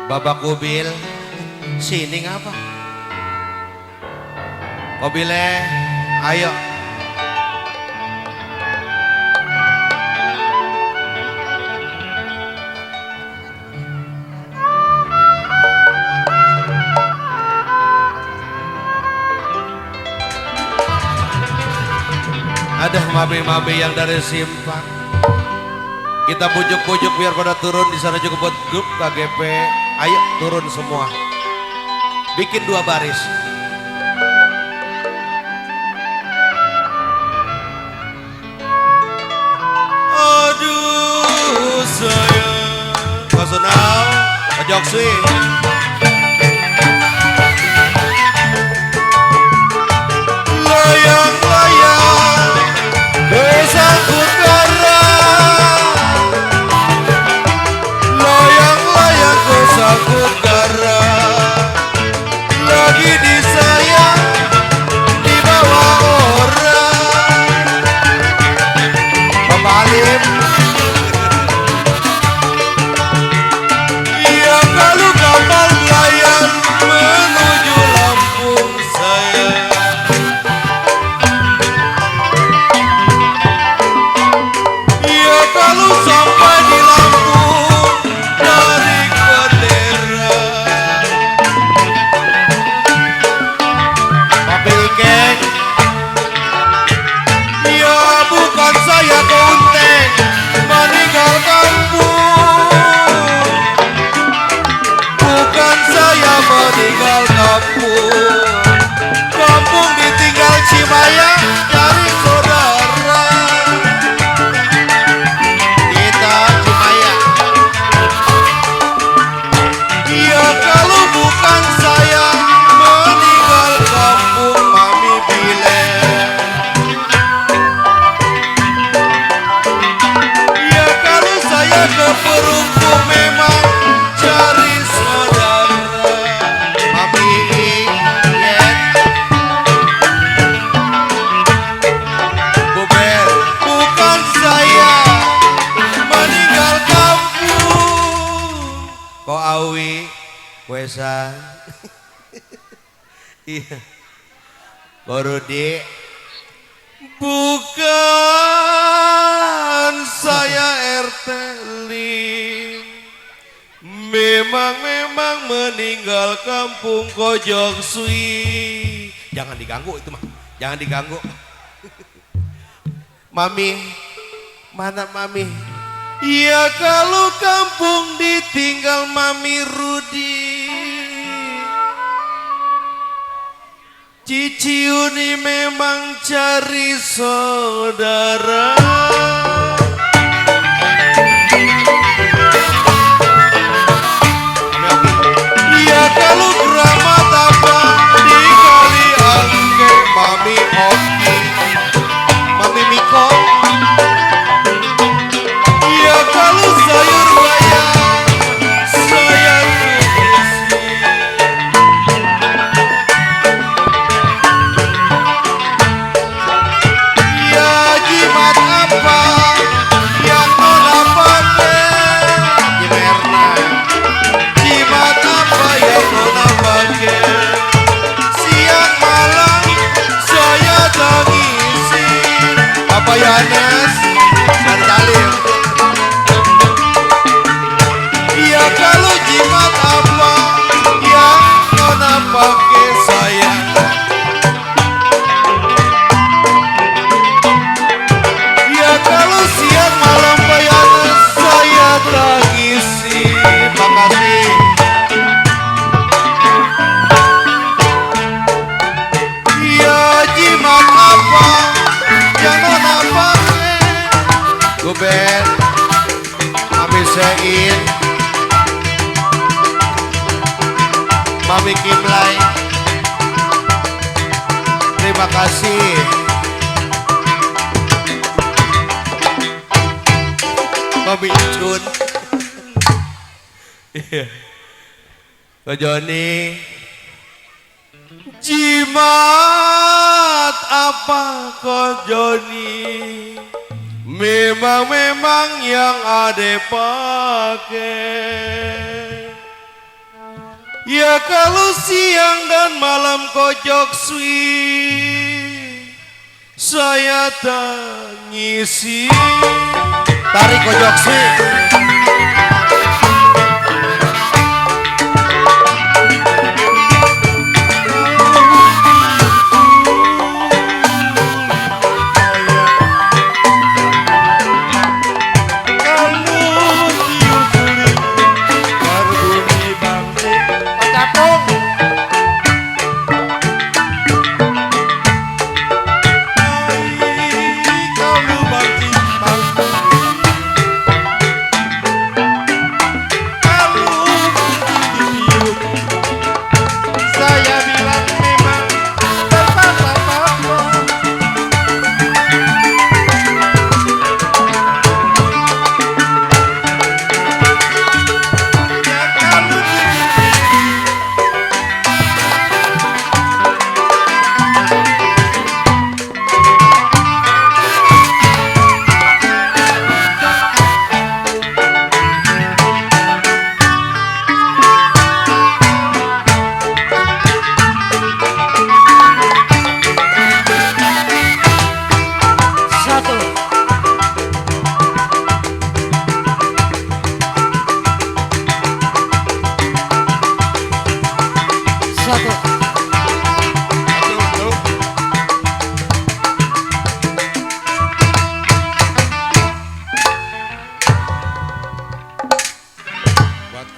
Bapak Kubil, sini ngapa? Kubilnya, ayo. Ada mami-mami yang dari Simpang. Kita bujuk-bujuk biar pada turun di sana juga buat grup KGP. Ayo turun semua. Bikin 2 baris. Aduh sayang. Kosunau, ojok swing. Layang-layang kesangkut garang, layang-layang kesangkut garang, lagi disayang dibawa orang. Bapak Alim, iya kalau kapal layar menuju Lampung sayang. Kalau sampai di Lampung dari Ketera, Papi Keng, ya bukan saya Kunteng meninggal kampung, bukan saya meninggal kampung, kampung ditinggal Cimaya dari saudara. Kalau bukan saya meninggal kampung Mami bilang, ya kalau saya ke Perunggu memang cari saudara. Mami ingat Buber, bukan saya meninggal kampung. Kok Awi Wesan, iya, Korudi, bukan saya RT Lim, memang meninggal kampung Kojok Sui. Jangan diganggu itu mah, jangan diganggu. Mami, mana Mami? Ya kalau kampung ditinggal Mami Rudi, Cici Uni memang cari saudara. Ya kalau keramat apa di kali angke Mami Oki, Mami Miko. Ya kalau sayur bayam saya tubusi. Ya jimat apa yang nona pakai? Jimerna. Jimat apa yang nona pakai? Siang malam saya tangisin. Apa Yanes dan Talim. Ya kalau jimat apa yang nona pakai sayang? Ya kalau siang malam bayaran saya tangisi. Makasih. Ya jimat apa yang nona pakai? Guben, Mami Sein, Mami Kimlay, terima kasih. Mami Icun, Ko Joni, jimat apa Ko Joni? Memang yang ade pakai. Ya kalau siang dan malam kojok sweet saya tangisi. Tarik kojok sweet.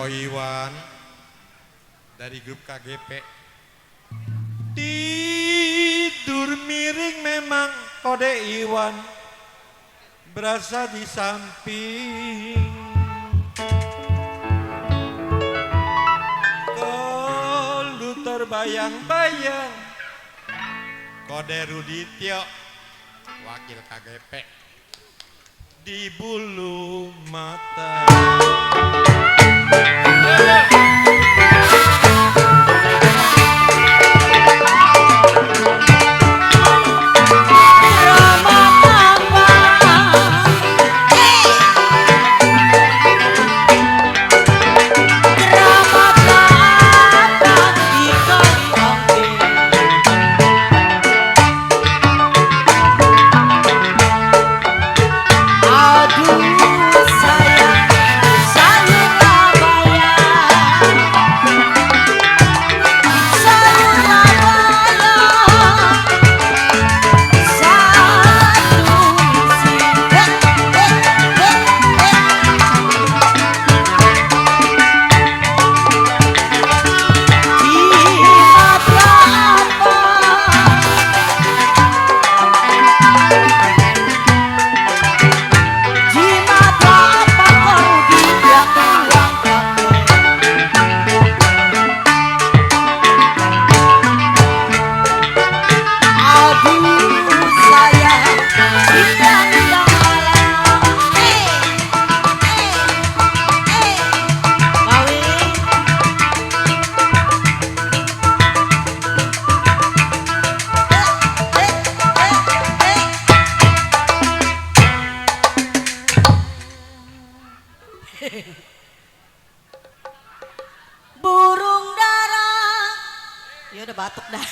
Iwan dari grup KGP. Tidur miring memang kode Iwan, berasa di samping. Kalau terbayang-bayang kode Rudityo, wakil KGP di bulu mata. Burung dara, ya udah batuk dah.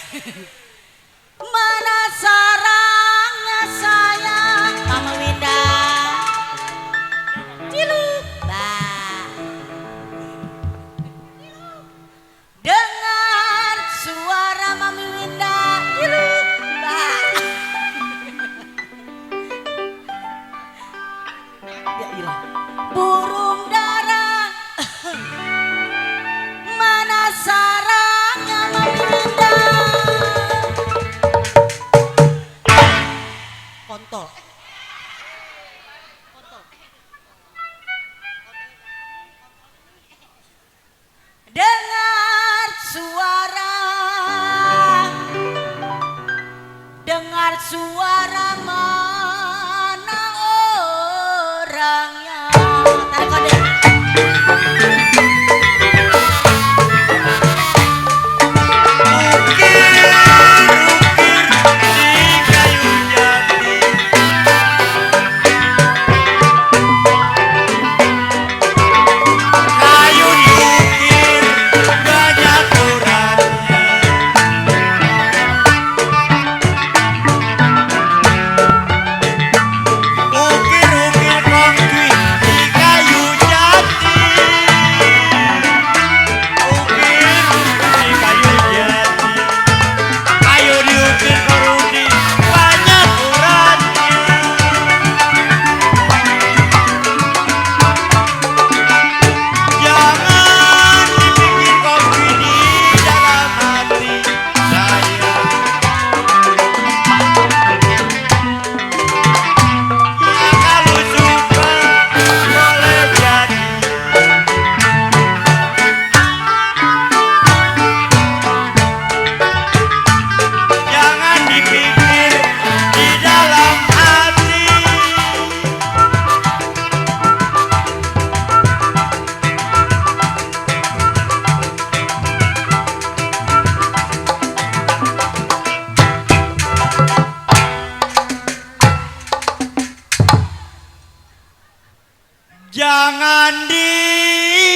Mana sarangnya sayang, Mama Winda. Ciluk, bah. Dengar suara Mami Winda, ciluk, bah. Ya ilah. Burung dara. Mana sarangnya Mami Winda. Kontol. Dengar suara mana orangnya. Tarik kode. Kayu diukir, gak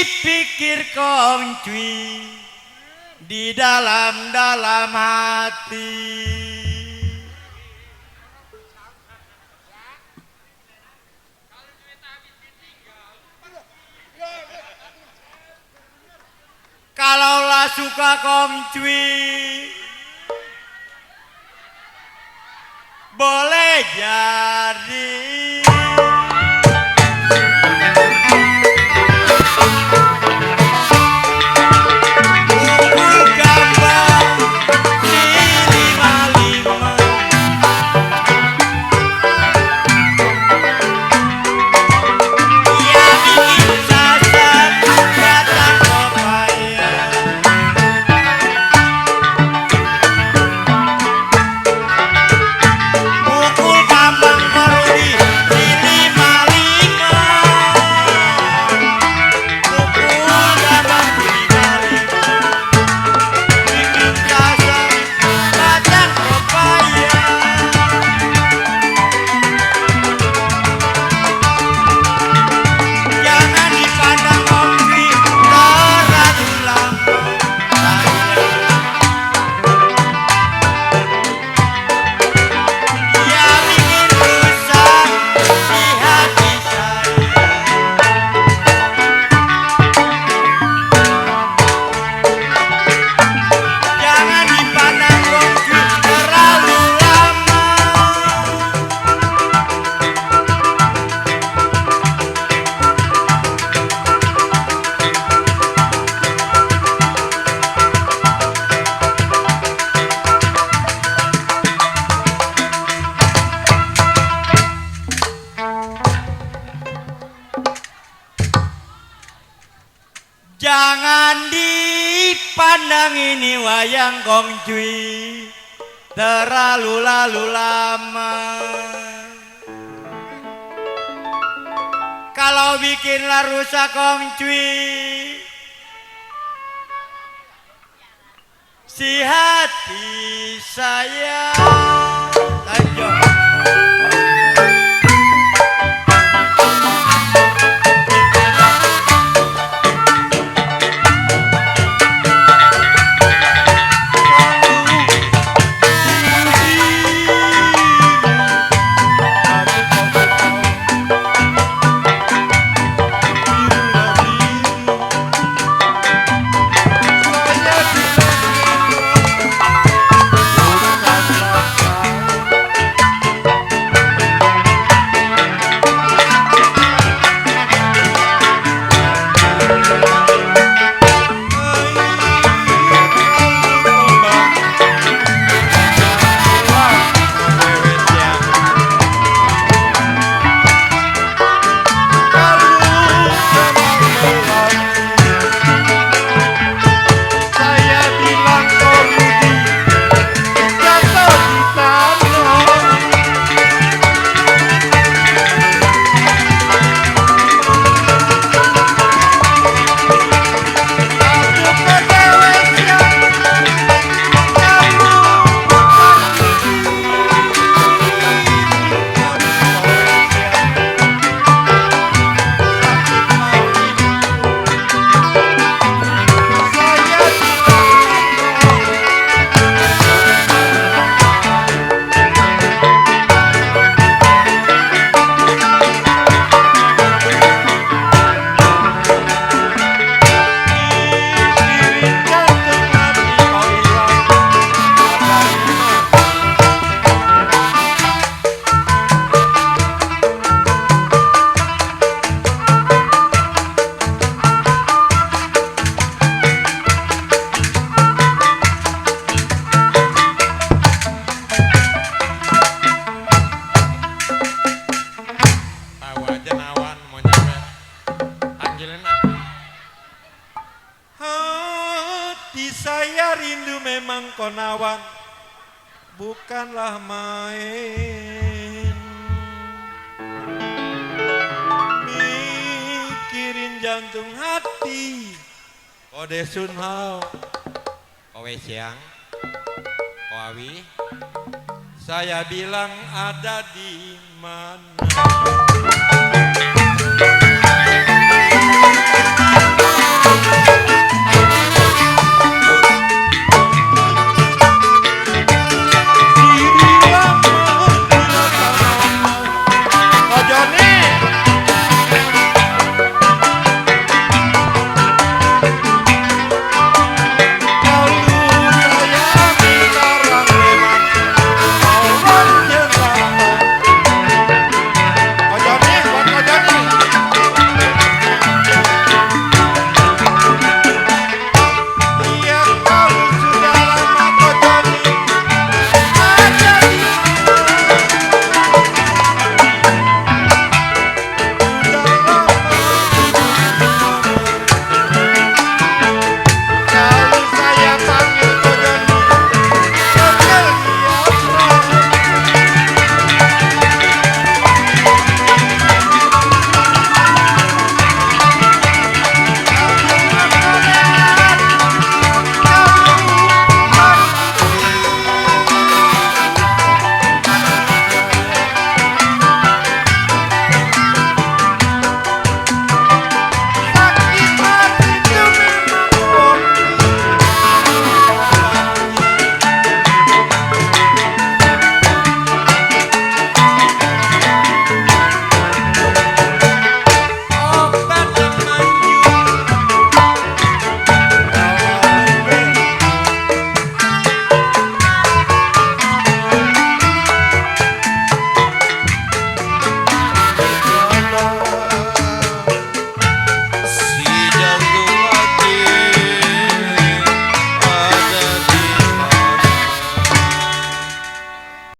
dipikir Kong Cui di dalam hati. Kalaulah suka Kong Cui, boleh jadi. Buku gambar di 55. Ia bikin sasar batang pepaya. Buku gambar merudi di 55. Buku gambar di 55. Bikin sasar batang pepaya. Jangan dipandang Om Dwi terlalu lama. Dia bikin rusak di hati saya. Jangan dipandang Om Dwi terlalu lama. Jangan dipandang ini wayang Kong Cui terlalu lama. Kalau bikinlah rusak Kong Cui, si hati saya. Lanjut. memang konawan bukanlah main. Mikirin jantung hati kode sunhau kowe siang koawi saya bilang ada di mana.